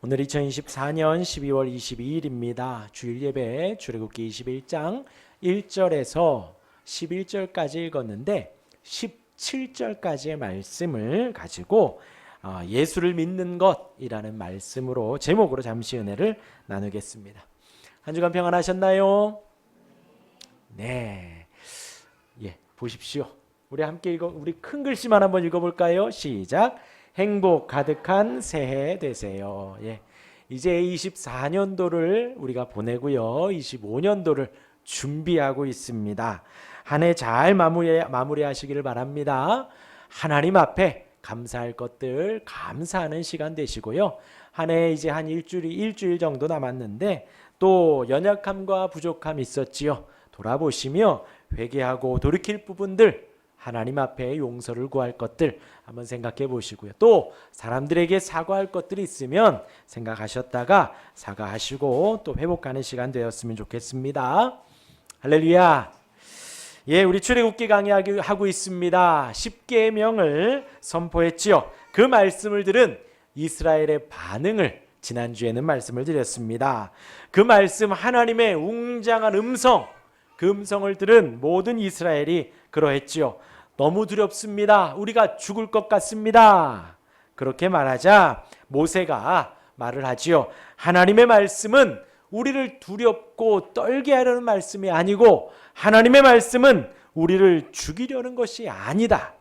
오늘 2024년 12월 22일입니다. 주일 예배 출애굽기 21장 1절에서 11절까지 읽었는데 17절까지의 말씀을 가지고 예수를 믿는 것이라는 말씀으로 제목으로 잠시 은혜를 나누겠습니다. 한 주간 평안하셨나요? 네. 보십시오. 우리 함께 우리 큰 글씨만 한번 읽어볼까요? 시작. 행복 가득한 새해 되세요. 이제 24년도를 우리가 보내고요. 25년도를 준비하고 있습니다. 한 해 잘 마무리하시기를 바랍니다. 하나님 앞에 감사할 것들 감사하는 시간 되시고요. 한 해 이제 한 일주일 정도 남았는데 또 연약함과 부족함이 있었지요. 돌아보시며 회개하고 돌이킬 부분들, 하나님 앞에 용서를 구할 것들 한번 생각해 보시고요. 또 사람들에게 사과할 것들이 있으면 생각하셨다가 사과하시고 또 회복하는 시간 되었으면 좋겠습니다. 할렐루야. 우리 출애굽기 강의하고 있습니다. 10계명을 선포했지요. 그 말씀을 들은 이스라엘의 반응을 지난주에는 말씀을 드렸습니다. 그 말씀, 하나님의 웅장한 음성, 그 음성을 들은 모든 이스라엘이 그러했지요. 너무 두렵습니다. 우리가 죽을 것 같습니다. 그렇게 말하자 모세가 말을 하지요. 하나님의 말씀은 우리를 두렵고 떨게 하려는 말씀이 아니고 하나님의 말씀은 우리를 죽이려는 것이 아니다.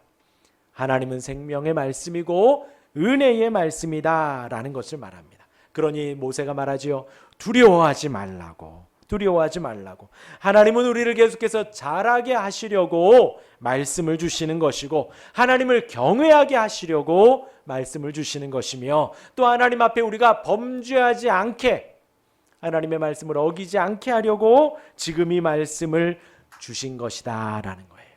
하나님은 생명의 말씀이고 은혜의 말씀이다 라는 것을 말합니다. 그러니 모세가 말하지요. 두려워하지 말라고. 하나님은 우리를 계속해서 자라게 하시려고 말씀을 주시는 것이고 하나님을 경외하게 하시려고 말씀을 주시는 것이며 또 하나님 앞에 우리가 범죄하지 않게 하나님의 말씀을 어기지 않게 하려고 지금 이 말씀을 주신 것이다 라는 거예요.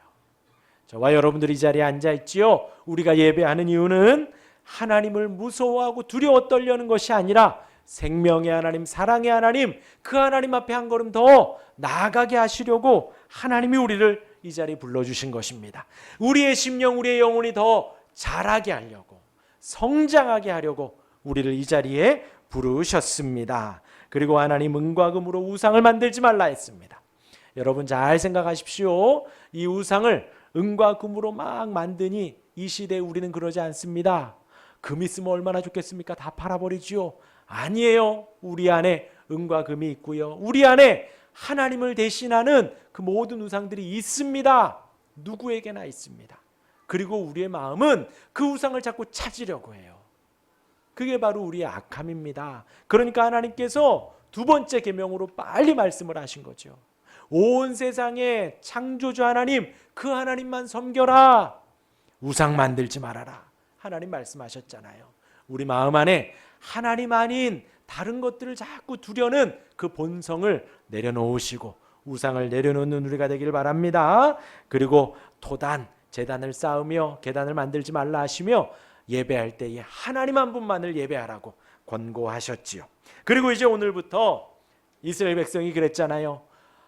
저와 여러분들이 이 자리에 앉아 있지요. 우리가 예배하는 이유는 하나님을 무서워하고 두려워 떨려는 것이 아니라 생명의 하나님, 사랑의 하나님, 그 하나님 앞에 한 걸음 더 나아가게 하시려고 하나님이 우리를 이 자리에 불러주신 것입니다. 우리의 심령, 우리의 영혼이 더 자라게 하려고, 성장하게 하려고 우리를 이 자리에 부르셨습니다. 그리고 하나님 은과 금으로 우상을 만들지 말라 했습니다. 여러분 잘 생각하십시오. 이 우상을 은과 금으로 막 만드니 이 시대에 우리는 그러지 않습니다. 금 있으면 얼마나 좋겠습니까? 다 팔아버리지요. 아니에요. 우리 안에 은과 금이 있고요. 우리 안에 하나님을 대신하는 그 모든 우상들이 있습니다. 누구에게나 있습니다. 그리고 우리의 마음은 그 우상을 자꾸 찾으려고 해요. 그게 바로 우리의 악함입니다. 그러니까 하나님께서 두 번째 계명으로 빨리 말씀을 하신 거죠. 온 세상의 창조주 하나님, 그 하나님만 섬겨라. 우상 만들지 말아라. 하나님 말씀하셨잖아요. 우리 마음 안에 하나님 아닌 다른 것들을 자꾸 두려는 그 본성을 내려놓으시고 우상을 내려놓는 우리가 되길 바랍니다. 그리고 토단, 제단을 쌓으며 계단을 만들지 말라 하시며 예배할 때에 하나님 한 분만을 예배하라고 권고하셨지요. 그리고 이제 오늘부터 이스라엘 백성이 그랬잖아요.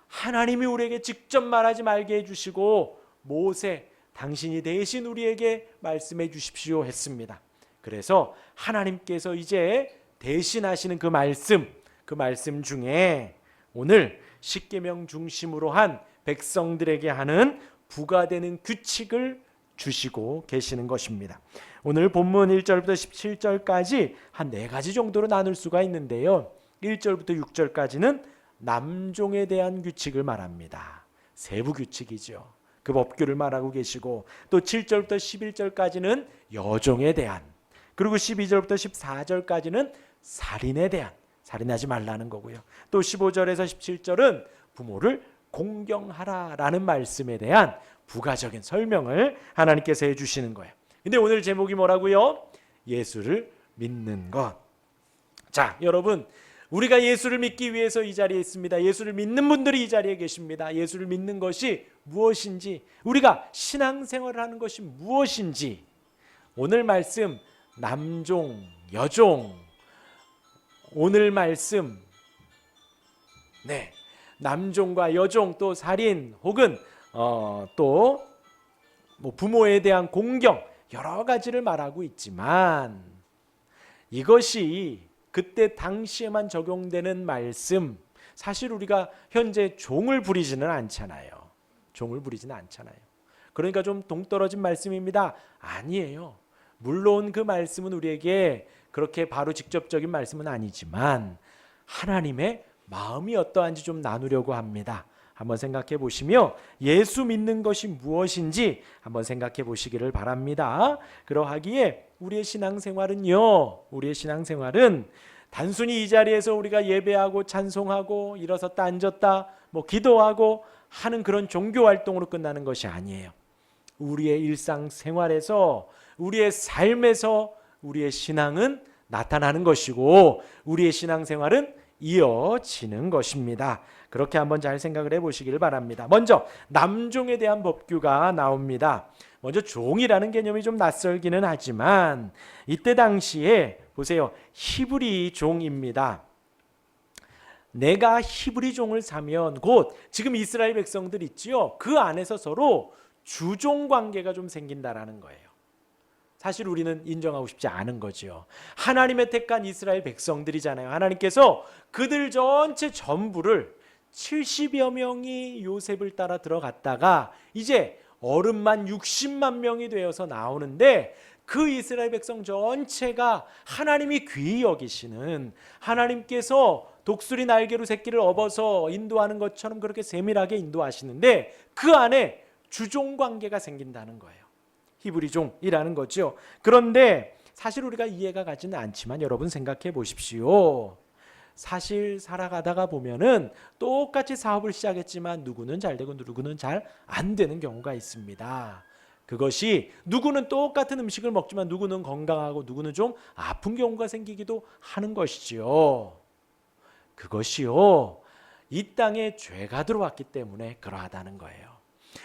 하나님이 우리에게 직접 말하지 말게 해주시고 모세, 당신이 대신 우리에게 말씀해 주십시오 했습니다. 그래서 하나님께서 이제 대신하시는 그 말씀 중에 오늘 십계명 중심으로 한 백성들에게 하는 부과되는 규칙을 주시고 계시는 것입니다. 오늘 본문 1절부터 17절까지 한 4가지 정도로 나눌 수가 있는데요. 1절부터 6절까지는 남종에 대한 규칙을 말합니다. 세부 규칙이죠. 그 법규를 말하고 계시고 또 7절부터 11절까지는 여종에 대한, 그리고 12절부터 14절까지는 살인에 대한, 살인하지 말라는 거고요. 또 15절에서 17절은 부모를 공경하라라는 말씀에 대한 부가적인 설명을 하나님께서 해주시는 거예요. 근데 오늘 제목이 뭐라고요? 예수를 믿는 것. 자, 여러분, 우리가 예수를 믿기 위해서 이 자리에 있습니다. 예수를 믿는 분들이 이 자리에 계십니다. 예수를 믿는 것이 무엇인지, 우리가 신앙생활을 하는 것이 무엇인지, 오늘 말씀 남종, 여종, 오늘 말씀 남종과 여종, 또 살인 혹은 또 부모에 대한 공경, 여러 가지를 말하고 있지만 이것이 그때 당시에만 적용되는 말씀, 사실 우리가 현재 종을 부리지는 않잖아요. 종을 부리지는 않잖아요. 그러니까 좀 동떨어진 말씀입니다. 아니에요. 물론 그 말씀은 우리에게 그렇게 바로 직접적인 말씀은 아니지만 하나님의 마음이 어떠한지 좀 나누려고 합니다. 한번 생각해 보시며 예수 믿는 것이 무엇인지 한번 생각해 보시기를 바랍니다. 그러하기에 우리의 신앙생활은요, 우리의 신앙생활은 단순히 이 자리에서 우리가 예배하고 찬송하고 일어섰다 앉았다 뭐 기도하고 하는 그런 종교 활동으로 끝나는 것이 아니에요. 우리의 일상생활에서 우리의 삶에서 우리의 신앙은 나타나는 것이고 우리의 신앙생활은 이어지는 것입니다. 그렇게 한번 잘 생각을 해보시기를 바랍니다. 먼저 남종에 대한 법규가 나옵니다. 먼저 종이라는 개념이 좀 낯설기는 하지만 이때 당시에 보세요. 히브리 종입니다. 내가 히브리 종을 사면 곧 지금 이스라엘 백성들 있지요. 그 안에서 서로 주종 관계가 좀 생긴다라는 거예요. 사실 우리는 인정하고 싶지 않은 거죠. 하나님의 택한 이스라엘 백성들이잖아요. 하나님께서 그들 전부를 70여 명이 요셉을 따라 들어갔다가 이제 어른만 60만 명이 되어서 나오는데 그 이스라엘 백성 전체가 하나님이 귀히 여기시는 하나님께서 독수리 날개로 새끼를 업어서 인도하는 것처럼 그렇게 세밀하게 인도하시는데 그 안에 주종 관계가 생긴다는 거예요. 히브리종이라는 거죠. 그런데 사실 우리가 이해가 가지는 않지만 여러분 생각해 보십시오. 사실 살아가다가 보면은 똑같이 사업을 시작했지만 누구는 잘 되고 누구는 잘 안 되는 경우가 있습니다. 그것이 누구는 똑같은 음식을 먹지만 누구는 건강하고 누구는 좀 아픈 경우가 생기기도 하는 것이지요. 그것이요, 이 땅에 죄가 들어왔기 때문에 그러하다는 거예요.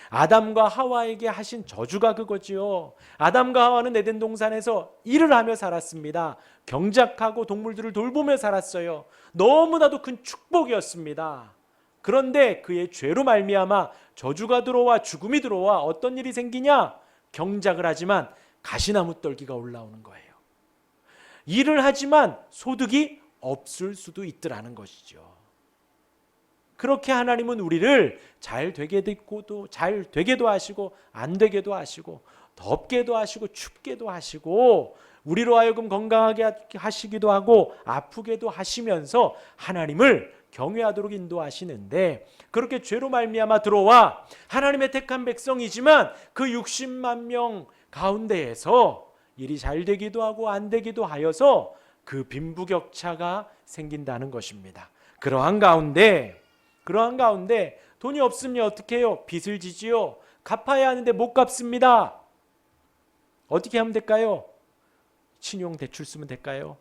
아담과 하와에게 하신 저주가 그거지요. 아담과 하와는 에덴 동산에서 일을 하며 살았습니다. 경작하고 동물들을 돌보며 살았어요. 너무나도 큰 축복이었습니다. 그런데 그의 죄로 말미암아 저주가 들어와 죽음이 들어와 어떤 일이 생기냐? 경작을 하지만 가시나무 떨기가 올라오는 거예요. 일을 하지만 소득이 없을 수도 있더라는 것이죠. 그렇게 하나님은 우리를 잘 되게도 하시고 안 되게도 하시고 덥게도 하시고 춥게도 하시고 우리로 하여금 건강하게 하시기도 하고 아프게도 하시면서 하나님을 경외하도록 인도하시는데 그렇게 죄로 말미암아 들어와 하나님의 택한 백성이지만 그 60만 명 가운데에서 일이 잘 되기도 하고 안 되기도 하여서 그 빈부격차가 생긴다는 것입니다. 그러한 가운데 돈이 없으면 어떻게 해요? 빚을 지지요. 갚아야 하는데 못 갚습니다. 어떻게 하면 될까요? 신용 대출 쓰면 될까요?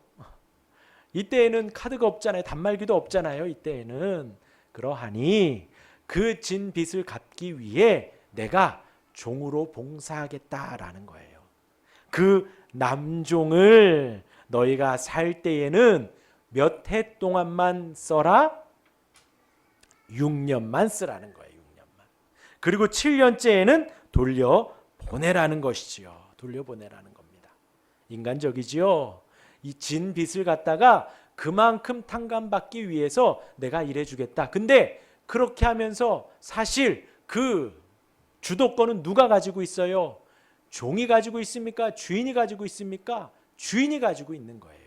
이때에는 카드가 없잖아요. 단말기도 없잖아요. 이때에는. 그러하니 그 진 빚을 갚기 위해 내가 종으로 봉사하겠다라는 거예요. 그 남종을 너희가 살 때에는 몇 해 동안만 써라? 6년만 쓰라는 거예요. 6년만. 그리고 7년째에는 돌려보내라는 것이지요. 돌려보내라는 겁니다. 인간적이지요. 이 진 빚을 갖다가 그만큼 탕감받기 위해서 내가 일해주겠다. 근데 그렇게 하면서 사실 그 주도권은 누가 가지고 있어요? 종이 가지고 있습니까? 주인이 가지고 있습니까? 주인이 가지고 있는 거예요.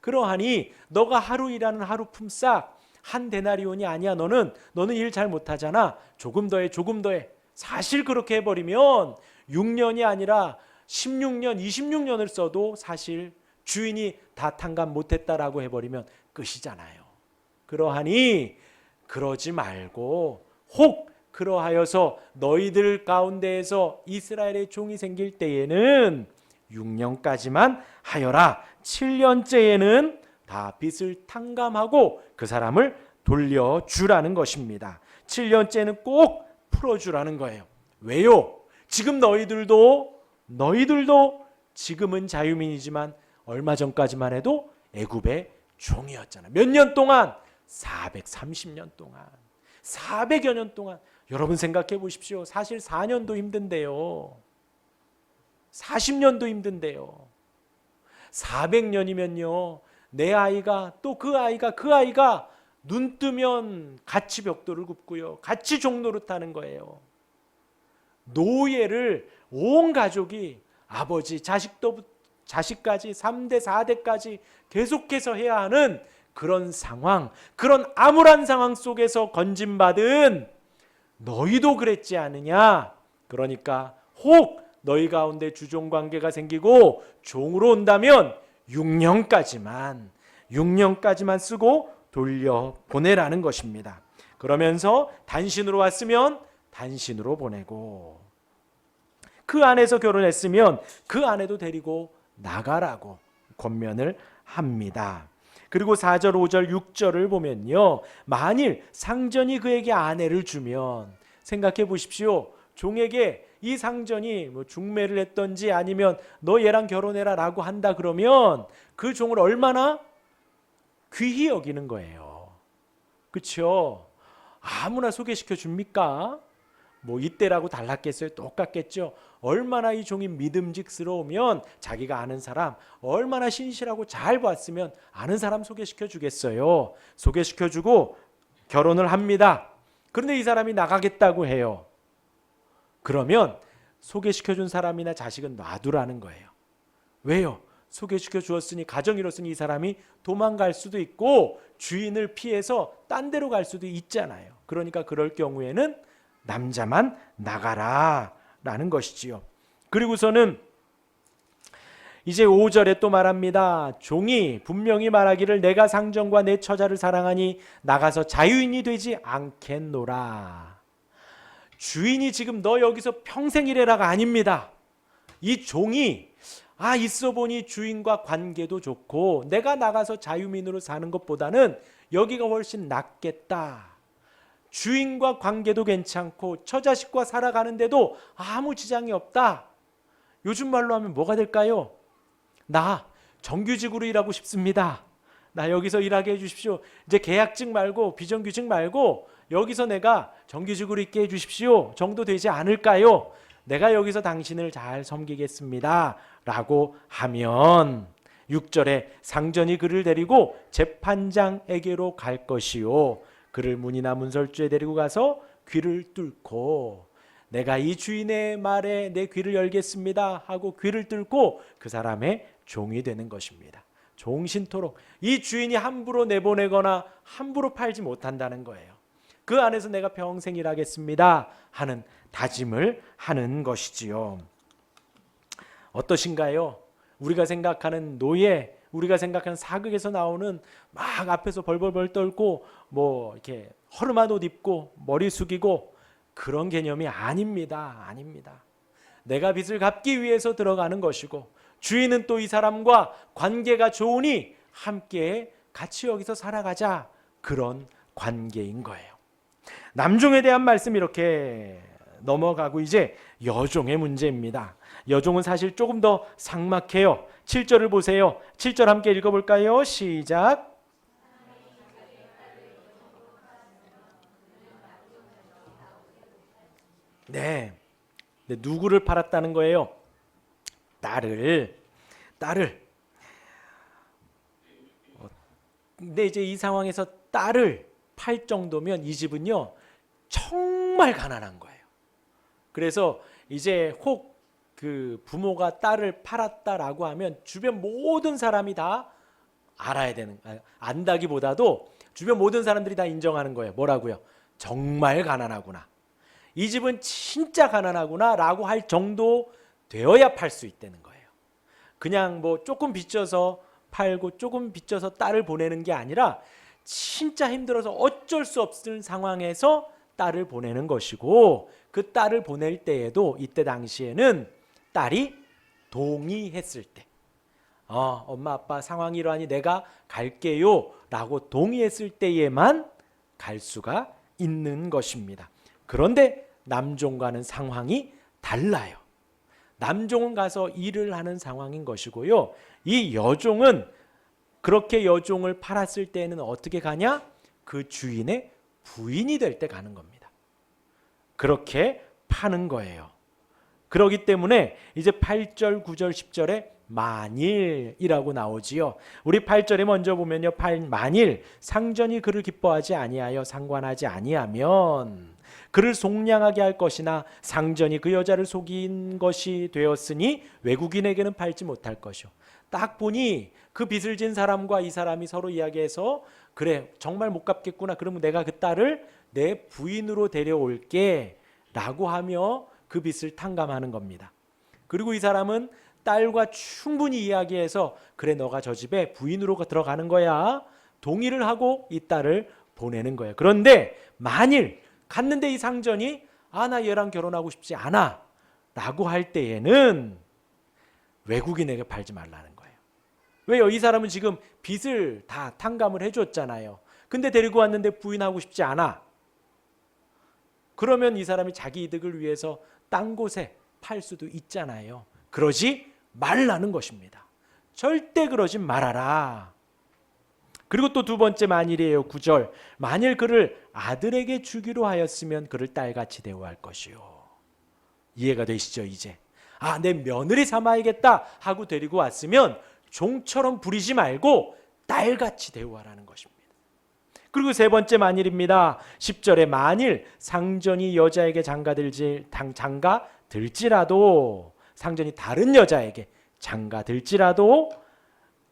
그러하니 너가 하루 일하는 하루 품삯 한 데나리온이 아니야. 너는 일 잘 못하잖아. 조금 더해. 사실 그렇게 해버리면 6년이 아니라 16년, 26년을 써도 사실 주인이 다 탕감 못했다라고 해버리면 끝이잖아요. 그러하니 그러지 말고 혹 그러하여서 너희들 가운데에서 이스라엘의 종이 생길 때에는 6년까지만 하여라. 7년째에는 다 빚을 탕감하고 그 사람을 돌려주라는 것입니다. 7년째는 꼭 풀어주라는 거예요. 왜요? 지금 너희들도 지금은 자유민이지만 얼마 전까지만 해도 애굽의 종이었잖아요. 몇 년 동안? 430년 동안. 400여 년 동안. 여러분 생각해 보십시오. 사실 4년도 힘든데요. 40년도 힘든데요. 400년이면요. 내 아이가 또 그 아이가 눈 뜨면 같이 벽돌을 굽고요. 같이 종노릇하는 거예요. 노예를 온 가족이 아버지, 자식까지 3대, 4대까지 계속해서 해야 하는 그런 상황, 그런 암울한 상황 속에서 건진받은 너희도 그랬지 않느냐. 그러니까 혹 너희 가운데 주종관계가 생기고 종으로 온다면 6년까지만 쓰고 돌려보내라는 것입니다. 그러면서 단신으로 왔으면 단신으로 보내고, 그 안에서 결혼했으면 그 아내도 데리고 나가라고 권면을 합니다. 그리고 4절, 5절, 6절을 보면요, 만일 상전이 그에게 아내를 주면, 생각해 보십시오. 종에게 이 상전이 뭐 중매를 했던지 아니면 너 얘랑 결혼해라 라고 한다 그러면 그 종을 얼마나 귀히 여기는 거예요. 그렇죠? 아무나 소개시켜 줍니까? 뭐 이때라고 달랐겠어요? 똑같겠죠. 얼마나 이 종이 믿음직스러우면 자기가 아는 사람, 얼마나 신실하고 잘 봤으면 아는 사람 소개시켜 주겠어요. 소개시켜 주고 결혼을 합니다. 그런데 이 사람이 나가겠다고 해요. 그러면 소개시켜 준 사람이나 자식은 놔두라는 거예요. 왜요? 소개시켜 주었으니, 가정이 이뤘으니 이 사람이 도망갈 수도 있고 주인을 피해서 딴 데로 갈 수도 있잖아요. 그러니까 그럴 경우에는 남자만 나가라 라는 것이지요. 그리고서는 이제 5절에 또 말합니다. 종이 분명히 말하기를 내가 상전과 내 처자를 사랑하니 나가서 자유인이 되지 않겠노라. 주인이 지금 너 여기서 평생 일해라가 아닙니다. 이 종이 있어 보니 주인과 관계도 좋고 내가 나가서 자유민으로 사는 것보다는 여기가 훨씬 낫겠다. 주인과 관계도 괜찮고 처자식과 살아가는데도 아무 지장이 없다. 요즘 말로 하면 뭐가 될까요? 나 정규직으로 일하고 싶습니다. 나 여기서 일하게 해주십시오. 이제 계약직 말고 비정규직 말고 여기서 내가 정규직으로 있게 해주십시오 정도 되지 않을까요? 내가 여기서 당신을 잘 섬기겠습니다 라고 하면 6절에 상전이 그를 데리고 재판장에게로 갈 것이요 그를 문이나 문설주에 데리고 가서 귀를 뚫고 내가 이 주인의 말에 내 귀를 열겠습니다 하고 귀를 뚫고 그 사람의 종이 되는 것입니다. 종신토록 이 주인이 함부로 내보내거나 함부로 팔지 못한다는 거예요. 그 안에서 내가 평생 일하겠습니다 하는 다짐을 하는 것이지요. 어떠신가요? 우리가 생각하는 노예, 우리가 생각하는 사극에서 나오는 막 앞에서 벌벌벌 떨고 뭐 이렇게 허름한 옷 입고 머리 숙이고 그런 개념이 아닙니다. 아닙니다. 내가 빚을 갚기 위해서 들어가는 것이고 주인은 또 이 사람과 관계가 좋으니 함께 같이 여기서 살아가자, 그런 관계인 거예요. 남종에 대한 말씀 이렇게 넘어가고 이제 여종의 문제입니다. 여종은 사실 조금 더 삭막해요. 7절을 보세요. 7절 함께 읽어볼까요? 시작. 네. 누구를 팔았다는 거예요? 딸을. 근데 이제 이 상황에서 딸을 팔 정도면 이 집은요 정말 가난한 거예요. 그래서 이제 혹 그 부모가 딸을 팔았다라고 하면 주변 모든 사람이 다 알아야 되는, 안다기보다도 주변 모든 사람들이 다 인정하는 거예요. 뭐라고요? 정말 가난하구나. 이 집은 진짜 가난하구나 라고 할 정도 되어야 팔 수 있다는 거예요. 그냥 뭐 조금 빚져서 팔고 조금 빚져서 딸을 보내는 게 아니라 진짜 힘들어서 어쩔 수 없는 상황에서 딸을 보내는 것이고, 그 딸을 보낼 때에도 이때 당시에는 딸이 동의했을 때, 엄마 아빠 상황이 이러하니 내가 갈게요 라고 동의했을 때에만 갈 수가 있는 것입니다. 그런데 남종과는 상황이 달라요. 남종은 가서 일을 하는 상황인 것이고요. 이 여종은 그렇게 여종을 팔았을 때는 어떻게 가냐? 그 주인의 부인이 될 때 가는 겁니다. 그렇게 파는 거예요. 그렇기 때문에 이제 8절, 9절, 10절에 만일이라고 나오지요. 우리 8절에 먼저 보면요. 만일 상전이 그를 기뻐하지 아니하여 상관하지 아니하면 그를 속량하게 할 것이나 상전이 그 여자를 속인 것이 되었으니 외국인에게는 팔지 못할 것이요. 딱 보니 그 빚을 진 사람과 이 사람이 서로 이야기해서 그래 정말 못 갚겠구나. 그러면 내가 그 딸을 내 부인으로 데려올게 라고 하며 그 빚을 탕감하는 겁니다. 그리고 이 사람은 딸과 충분히 이야기해서 그래 너가 저 집에 부인으로 들어가는 거야. 동의를 하고 이 딸을 보내는 거예요. 그런데 만일 갔는데 이 상전이 나 얘랑 결혼하고 싶지 않아 라고 할 때에는 외국인에게 팔지 말라는 거예요. 왜요? 이 사람은 지금 빚을 다 탕감을 해줬잖아요. 근데 데리고 왔는데 부인하고 싶지 않아. 그러면 이 사람이 자기 이득을 위해서 딴 곳에 팔 수도 있잖아요. 그러지 말라는 것입니다. 절대 그러지 말아라. 그리고 또 두 번째 만일이에요. 9절. 만일 그를 아들에게 주기로 하였으면 그를 딸같이 대우할 것이요. 이해가 되시죠? 이제 내 며느리 삼아야겠다 하고 데리고 왔으면 종처럼 부리지 말고 딸같이 대우하라는 것입니다. 그리고 세 번째 만일입니다. 10절에 만일 상전이 여자에게 장가들지라도 상전이 다른 여자에게 장가들지라도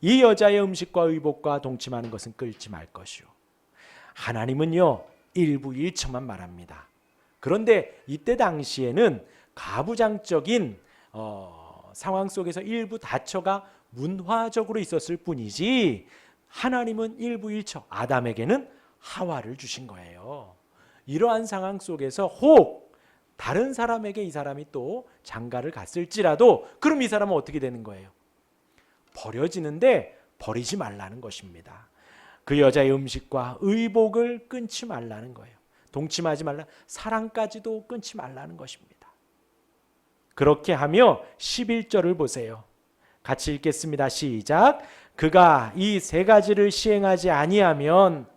이 여자의 음식과 의복과 동침하는 것은 끊지 말 것이요. 하나님은요 일부 일처만 말합니다. 그런데 이때 당시에는 가부장적인 상황 속에서 일부 다처가 문화적으로 있었을 뿐이지 하나님은 일부 일처 아담에게는 하와를 주신 거예요. 이러한 상황 속에서 혹 다른 사람에게 이 사람이 또 장가를 갔을지라도 그럼 이 사람은 어떻게 되는 거예요? 버려지는데 버리지 말라는 것입니다. 그 여자의 음식과 의복을 끊지 말라는 거예요. 동침하지 말라. 사랑까지도 끊지 말라는 것입니다. 그렇게 하며 11절을 보세요. 같이 읽겠습니다. 시작. 그가 이 세 가지를 시행하지 아니하면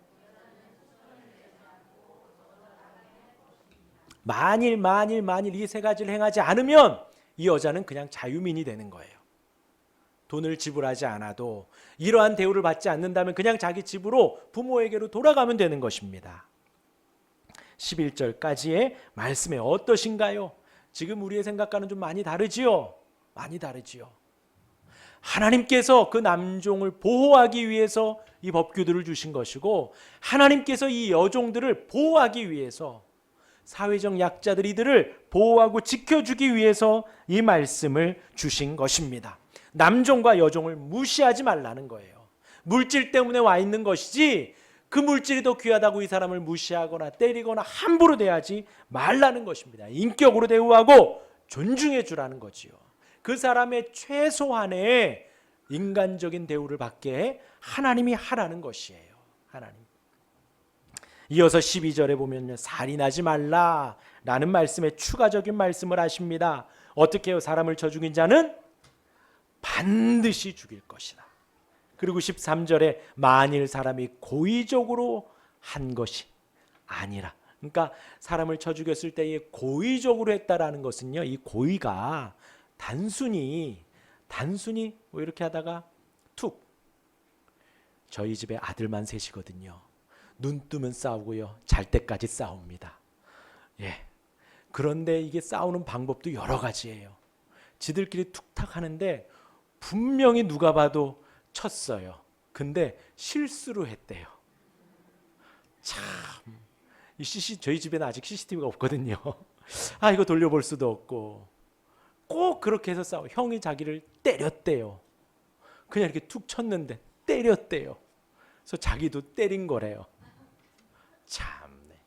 만일 이 세 가지를 행하지 않으면 이 여자는 그냥 자유민이 되는 거예요. 돈을 지불하지 않아도 이러한 대우를 받지 않는다면 그냥 자기 집으로 부모에게로 돌아가면 되는 것입니다. 11절까지의 말씀이 어떠신가요? 지금 우리의 생각과는 좀 많이 다르지요? 많이 다르지요. 하나님께서 그 남종을 보호하기 위해서 이 법규들을 주신 것이고 하나님께서 이 여종들을 보호하기 위해서 사회적 약자들 이들을 보호하고 지켜주기 위해서 이 말씀을 주신 것입니다. 남종과 여종을 무시하지 말라는 거예요. 물질 때문에 와 있는 것이지 그 물질이 더 귀하다고 이 사람을 무시하거나 때리거나 함부로 대하지 말라는 것입니다. 인격으로 대우하고 존중해 주라는 거지요. 그 사람의 최소한의 인간적인 대우를 받게 하나님이 하라는 것이에요. 하나님. 이어서 12절에 보면 살인하지 말라라는 말씀에 추가적인 말씀을 하십니다. 어떻게 해요? 사람을 쳐 죽인 자는 반드시 죽일 것이다. 그리고 13절에 만일 사람이 고의적으로 한 것이 아니라, 그러니까 사람을 쳐 죽였을 때에 고의적으로 했다라는 것은요, 이 고의가 단순히 뭐 이렇게 하다가 툭, 저희 집에 아들만 셋이거든요. 눈 뜨면 싸우고요, 잘 때까지 싸웁니다. 그런데 이게 싸우는 방법도 여러 가지예요. 지들끼리 툭탁 하는데 분명히 누가 봐도 쳤어요. 근데 실수로 했대요. 참, 저희 집에는 아직 CCTV가 없거든요. 이거 돌려볼 수도 없고 꼭 그렇게 해서 싸워. 형이 자기를 때렸대요. 그냥 이렇게 툭 쳤는데 때렸대요. 그래서 자기도 때린 거래요. 참네.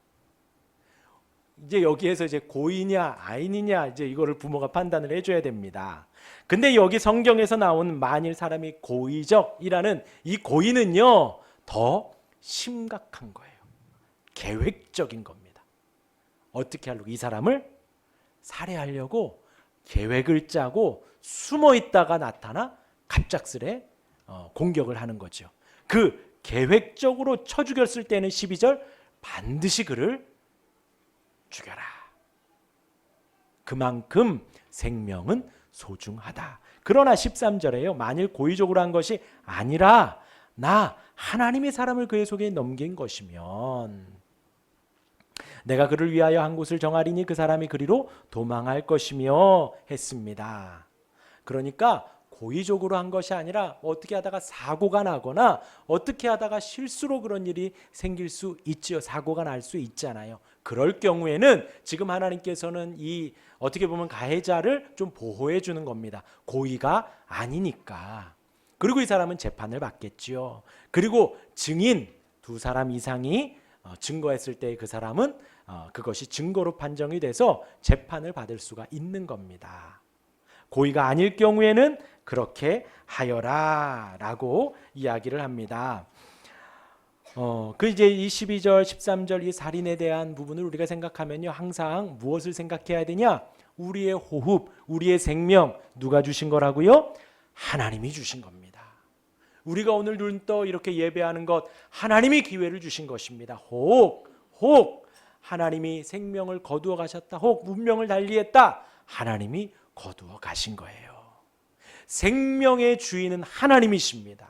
이제 여기에서 이제 고의냐 아니냐 이제 이거를 부모가 판단을 해줘야 됩니다. 근데 여기 성경에서 나온 만일 사람이 고의적이라는 이 고의는요 더 심각한 거예요. 계획적인 겁니다. 어떻게 하려고? 이 사람을 살해하려고 계획을 짜고 숨어 있다가 나타나 갑작스레 공격을 하는 거죠. 그 계획적으로 쳐 죽였을 때는 12절 반드시 그를 죽여라. 그만큼 생명은 소중하다. 그러나 13절에요. 만일 고의적으로 한 것이 아니라 나 하나님이 사람을 그의 속에 넘긴 것이면 내가 그를 위하여 한 곳을 정하리니 그 사람이 그리로 도망할 것이며 했습니다. 그러니까 고의적으로 한 것이 아니라 어떻게 하다가 사고가 나거나 어떻게 하다가 실수로 그런 일이 생길 수 있지요. 사고가 날 수 있잖아요. 그럴 경우에는 지금 하나님께서는 이 어떻게 보면 가해자를 좀 보호해 주는 겁니다. 고의가 아니니까. 그리고 이 사람은 재판을 받겠지요. 그리고 증인 2사람 이상이 증거했을 때 그 사람은 그것이 증거로 판정이 돼서 재판을 받을 수가 있는 겁니다. 고의가 아닐 경우에는 그렇게 하여라 라고 이야기를 합니다. 그 이제 이 12절 13절 이 살인에 대한 부분을 우리가 생각하면요, 항상 무엇을 생각해야 되냐? 우리의 호흡, 우리의 생명 누가 주신 거라고요? 하나님이 주신 겁니다. 우리가 오늘 눈 떠 이렇게 예배하는 것 하나님이 기회를 주신 것입니다. 혹 하나님이 생명을 거두어 가셨다. 혹 문명을 달리했다. 하나님이 거두어 가신 거예요. 생명의 주인은 하나님이십니다.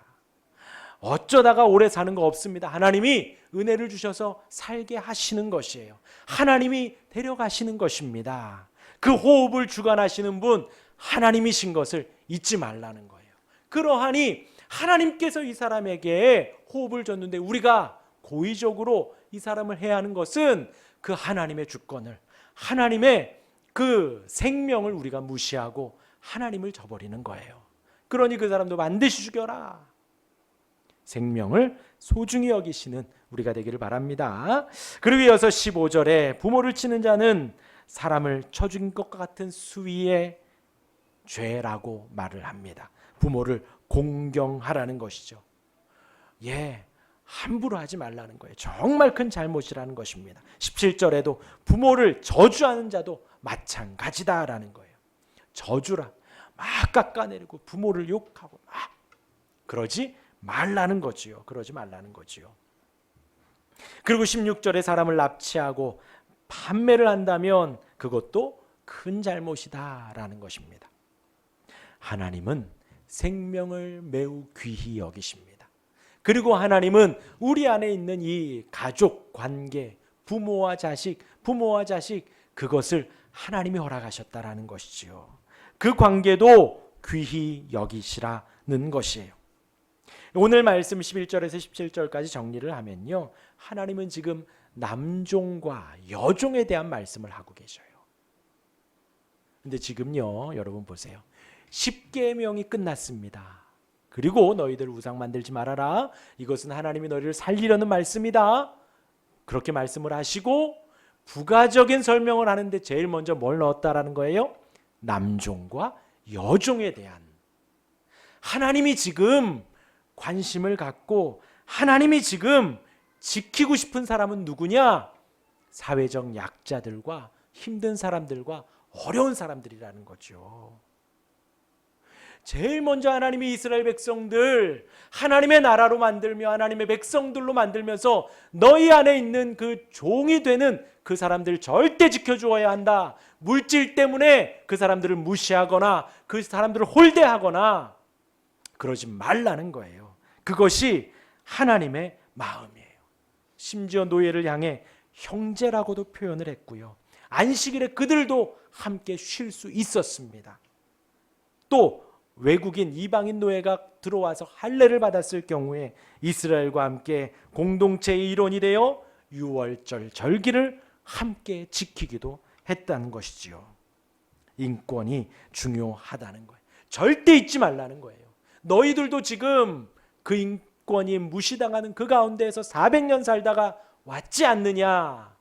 어쩌다가 오래 사는 거 없습니다. 하나님이 은혜를 주셔서 살게 하시는 것이에요. 하나님이 데려가시는 것입니다. 그 호흡을 주관하시는 분 하나님이신 것을 잊지 말라는 거예요. 그러하니 하나님께서 이 사람에게 호흡을 줬는데 우리가 고의적으로 이 사람을 해야 하는 것은 그 하나님의 주권을, 하나님의 그 생명을 우리가 무시하고 하나님을 저버리는 거예요. 그러니 그 사람도 반드시 죽여라. 생명을 소중히 여기시는 우리가 되기를 바랍니다. 그리고 이어서 15절에 부모를 치는 자는 사람을 쳐 죽인 것과 같은 수위의 죄라고 말을 합니다. 부모를 공경하라는 것이죠. 함부로 하지 말라는 거예요. 정말 큰 잘못이라는 것입니다. 17절에도 부모를 저주하는 자도 마찬가지다라는 거예요. 저주라. 막 깎아내리고 부모를 욕하고 막 그러지 말라는 거지요. 그러지 말라는 거지요. 그리고 16절에 사람을 납치하고 판매를 한다면 그것도 큰 잘못이다라는 것입니다. 하나님은 생명을 매우 귀히 여기십니다. 그리고 하나님은 우리 안에 있는 이 가족 관계, 부모와 자식 그것을 하나님이 허락하셨다라는 것이지요. 그 관계도 귀히 여기시라는 것이에요. 오늘 말씀 11절에서 17절까지 정리를 하면요, 하나님은 지금 남종과 여종에 대한 말씀을 하고 계셔요. 근데 지금요, 여러분 보세요. 10계명이 끝났습니다. 그리고 너희들 우상 만들지 말아라. 이것은 하나님이 너희를 살리려는 말씀이다. 그렇게 말씀을 하시고 부가적인 설명을 하는데 제일 먼저 뭘 넣었다라는 거예요? 남종과 여종에 대한, 하나님이 지금 관심을 갖고 하나님이 지금 지키고 싶은 사람은 누구냐? 사회적 약자들과 힘든 사람들과 어려운 사람들이라는 거죠. 제일 먼저 하나님이 이스라엘 백성들 하나님의 나라로 만들며 하나님의 백성들로 만들면서 너희 안에 있는 그 종이 되는 그 사람들 절대 지켜주어야 한다. 물질 때문에 그 사람들을 무시하거나 그 사람들을 홀대하거나 그러지 말라는 거예요. 그것이 하나님의 마음이에요. 심지어 노예를 향해 형제라고도 표현을 했고요. 안식일에 그들도 함께 쉴 수 있었습니다. 또 외국인 이방인 노예가 들어와서 할례를 받았을 경우에 이스라엘과 함께 공동체의 일원이 되어 유월절 절기를 함께 지키기도 했다는 것이지요. 인권이 중요하다는 거예요. 절대 잊지 말라는 거예요. 너희들도 지금 그 인권이 무시당하는 그 가운데에서 400년 살다가 왔지 않느냐.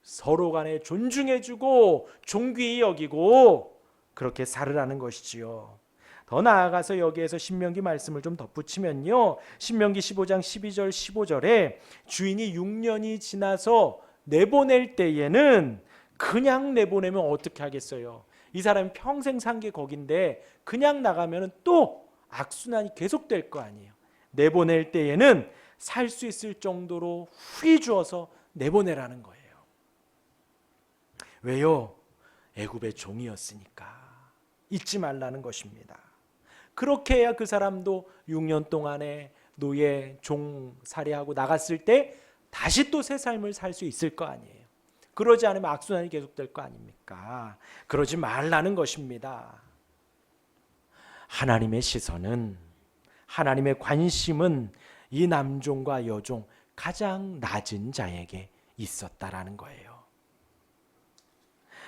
서로 간에 존중해주고 존귀히 여기고 그렇게 살으라는 것이지요. 더 나아가서 여기에서 신명기 말씀을 좀 덧붙이면요, 신명기 15장 12절 15절에 주인이 6년이 지나서 내보낼 때에는 그냥 내보내면 어떻게 하겠어요? 이 사람이 평생 산 게 거긴데 그냥 나가면 또 악순환이 계속될 거 아니에요. 내보낼 때에는 살 수 있을 정도로 후히 주어서 내보내라는 거예요. 왜요? 애굽의 종이었으니까. 잊지 말라는 것입니다. 그렇게 해야 그 사람도 6년 동안에 노예 종살이하고 나갔을 때 다시 또 새 삶을 살 수 있을 거 아니에요. 그러지 않으면 악순환이 계속될 거 아닙니까? 그러지 말라는 것입니다. 하나님의 시선은, 하나님의 관심은 이 남종과 여종 가장 낮은 자에게 있었다라는 거예요.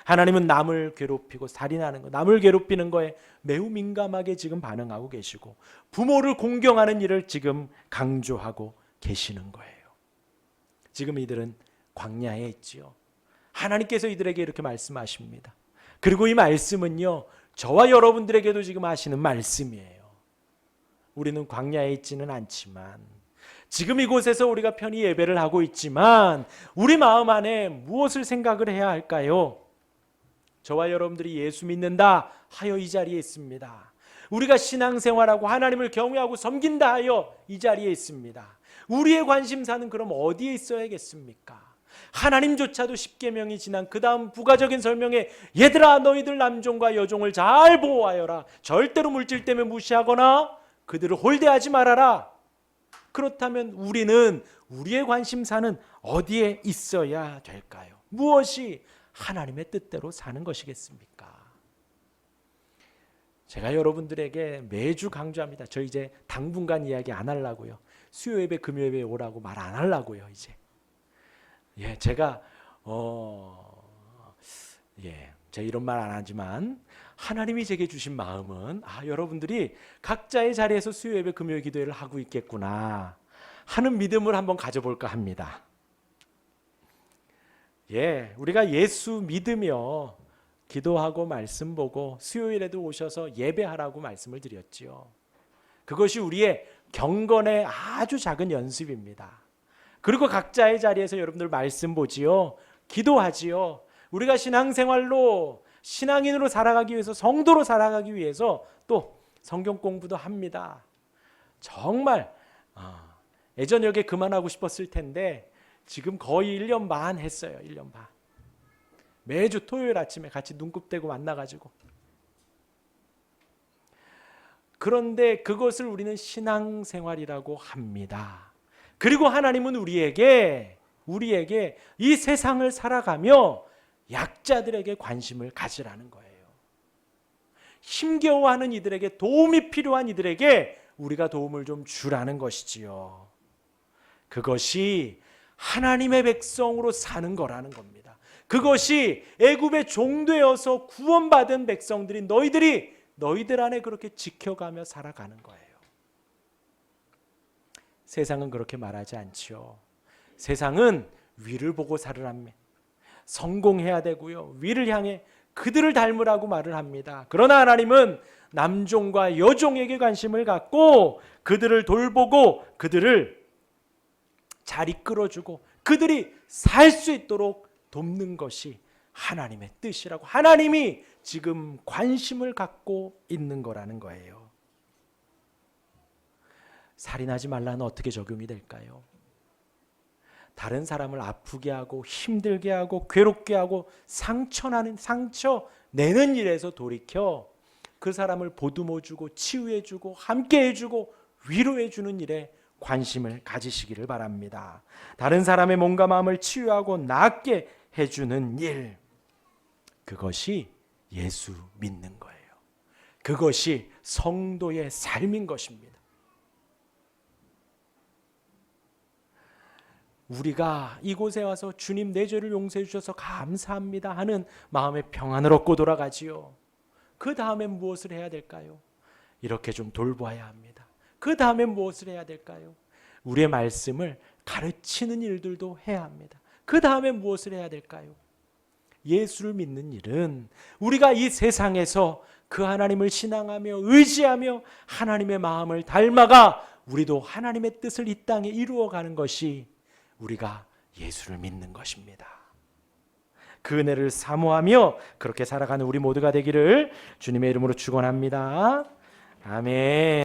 하나님은 남을 괴롭히고 살인하는 거, 남을 괴롭히는 거에 매우 민감하게 지금 반응하고 계시고 부모를 공경하는 일을 지금 강조하고 계시는 거예요. 지금 이들은 광야에 있지요. 하나님께서 이들에게 이렇게 말씀하십니다. 그리고 이 말씀은요, 저와 여러분들에게도 지금 하시는 말씀이에요. 우리는 광야에 있지는 않지만, 지금 이곳에서 우리가 편히 예배를 하고 있지만 우리 마음 안에 무엇을 생각을 해야 할까요? 저와 여러분들이 예수 믿는다 하여 이 자리에 있습니다. 우리가 신앙생활하고 하나님을 경외하고 섬긴다 하여 이 자리에 있습니다. 우리의 관심사는 그럼 어디에 있어야겠습니까? 하나님조차도 십계명이 지난 그 다음 부가적인 설명에 얘들아 너희들 남종과 여종을 잘 보호하여라. 절대로 물질 때문에 무시하거나 그들을 홀대하지 말아라. 그렇다면 우리는 우리의 관심사는 어디에 있어야 될까요? 무엇이 하나님의 뜻대로 사는 것이겠습니까? 제가 여러분들에게 매주 강조합니다. 저 이제 당분간 이야기 안 하려고요. 수요예배 금요예배 오라고 말 안 하려고요. 이제 제가 제가 이런 말 안 하지만 하나님이 제게 주신 마음은 여러분들이 각자의 자리에서 수요예배 금요일 기도회를 하고 있겠구나 하는 믿음을 한번 가져볼까 합니다. 우리가 예수 믿으며 기도하고 말씀 보고 수요일에도 오셔서 예배하라고 말씀을 드렸지요. 그것이 우리의 경건의 아주 작은 연습입니다. 그리고 각자의 자리에서 여러분들 말씀 보지요. 기도하지요. 우리가 신앙생활로 신앙인으로 살아가기 위해서, 성도로 살아가기 위해서 또 성경 공부도 합니다. 정말 예전 여기 그만하고 싶었을 텐데 지금 거의 1년 반 했어요. 1년 반. 매주 토요일 아침에 같이 눈곱대고 만나가지고. 그런데 그것을 우리는 신앙생활이라고 합니다. 그리고 하나님은 우리에게 이 세상을 살아가며 약자들에게 관심을 가지라는 거예요. 힘겨워하는 이들에게, 도움이 필요한 이들에게 우리가 도움을 좀 주라는 것이지요. 그것이 하나님의 백성으로 사는 거라는 겁니다. 그것이 애굽의 종되어서 구원받은 백성들인 너희들 안에 그렇게 지켜가며 살아가는 거예요. 세상은 그렇게 말하지 않지요. 세상은 위를 보고 살으랍니다. 성공해야 되고요. 위를 향해 그들을 닮으라고 말을 합니다. 그러나 하나님은 남종과 여종에게 관심을 갖고 그들을 돌보고 그들을 잘 이끌어주고 그들이 살 수 있도록 돕는 것이 하나님의 뜻이라고, 하나님이 지금 관심을 갖고 있는 거라는 거예요. 살인하지 말라는 어떻게 적용이 될까요? 다른 사람을 아프게 하고 힘들게 하고 괴롭게 하고 상처 내는 일에서 돌이켜 그 사람을 보듬어주고 치유해주고 함께해주고 위로해주는 일에 관심을 가지시기를 바랍니다. 다른 사람의 몸과 마음을 치유하고 낫게 해주는 일, 그것이 예수 믿는 거예요. 그것이 성도의 삶인 것입니다. 우리가 이곳에 와서 주님 내 죄를 용서해 주셔서 감사합니다 하는 마음의 평안을 얻고 돌아가지요. 그 다음에 무엇을 해야 될까요? 이렇게 좀 돌보아야 합니다. 그 다음에 무엇을 해야 될까요? 우리의 말씀을 가르치는 일들도 해야 합니다. 그 다음에 무엇을 해야 될까요? 예수를 믿는 일은 우리가 이 세상에서 그 하나님을 신앙하며 의지하며 하나님의 마음을 닮아가 우리도 하나님의 뜻을 이 땅에 이루어가는 것이 우리가 예수를 믿는 것입니다. 그 은혜를 사모하며 그렇게 살아가는 우리 모두가 되기를 주님의 이름으로 축원합니다. 아멘.